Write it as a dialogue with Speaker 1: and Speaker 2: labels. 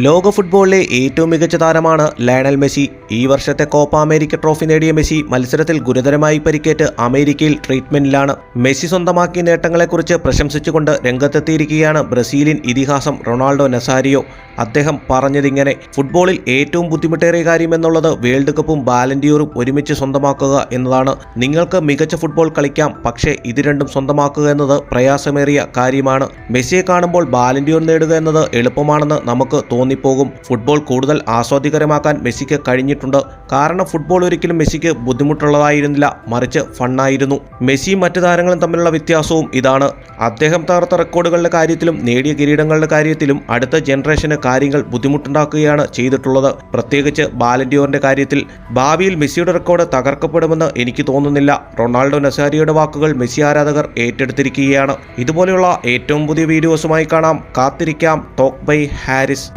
Speaker 1: ലോക ഫുട്ബോളിലെ ഏറ്റവും മികച്ച താരമാണ് ലയണൽ മെസ്സി. ഈ വർഷത്തെ കോപ്പ അമേരിക്ക ട്രോഫി നേടിയ മെസ്സി മത്സരത്തിൽ ഗുരുതരമായി പരിക്കേറ്റ് അമേരിക്കയിൽ ട്രീറ്റ്മെന്റിലാണ്. മെസ്സി സ്വന്തമാക്കിയ നേട്ടങ്ങളെക്കുറിച്ച് പ്രശംസിച്ചുകൊണ്ട് രംഗത്തെത്തിയിരിക്കുകയാണ് ബ്രസീലിയൻ ഇതിഹാസം റൊണാൾഡോ നസാരിയോ. അദ്ദേഹം പറഞ്ഞതിങ്ങനെ: ഫുട്ബോളിൽ ഏറ്റവും ബുദ്ധിമുട്ടേറിയ കാര്യം എന്നുള്ളത് വേൾഡ് കപ്പും ബാലൻഡിയോറും ഒരുമിച്ച് സ്വന്തമാക്കുക എന്നതാണ്. നിങ്ങൾക്ക് മികച്ച ഫുട്ബോൾ കളിക്കാം, പക്ഷേ ഇത് രണ്ടും സ്വന്തമാക്കുക എന്നത് പ്രയാസമേറിയ കാര്യമാണ്. മെസ്സിയെ കാണുമ്പോൾ ബാലൻഡിയോർ നേടുക എന്നത് എളുപ്പമാണെന്ന് നമുക്ക് തോന്നിപ്പോകും. ഫുട്ബോൾ കൂടുതൽ ആസ്വാദികരമാക്കാൻ മെസ്സിക്ക് കഴിഞ്ഞിട്ടുണ്ട്. കാരണം ഫുട്ബോൾ ഒരിക്കലും മെസ്സിക്ക് ബുദ്ധിമുട്ടുള്ളതായിരുന്നില്ല, മറിച്ച് ഫണ്ണായിരുന്നു. മെസ്സിയും മറ്റു താരങ്ങളും തമ്മിലുള്ള വ്യത്യാസവും ഇതാണ്. അദ്ദേഹം തകർത്ത റെക്കോർഡുകളുടെ കാര്യത്തിലും നേടിയ കിരീടങ്ങളുടെ കാര്യത്തിലും അടുത്ത ജനറേഷന് കാര്യങ്ങൾ ബുദ്ധിമുട്ടുണ്ടാക്കുകയാണ് ചെയ്തിട്ടുള്ളത്. പ്രത്യേകിച്ച് ബാലൻഡിയോറിന്റെ കാര്യത്തിൽ. ഭാവിയിൽ മെസ്സിയുടെ റെക്കോർഡ് തകർക്കപ്പെടുമെന്ന് എനിക്ക് തോന്നുന്നില്ല. റൊണാൾഡോ നസാരിയോയുടെ വാക്കുകൾ മെസ്സി ആരാധകർ ഏറ്റെടുത്തിരിക്കുകയാണ്. ഇതുപോലെയുള്ള ഏറ്റവും പുതിയ വീഡിയോസുമായി കാണാം. കാത്തിരിക്കാം. Talk bye Haris.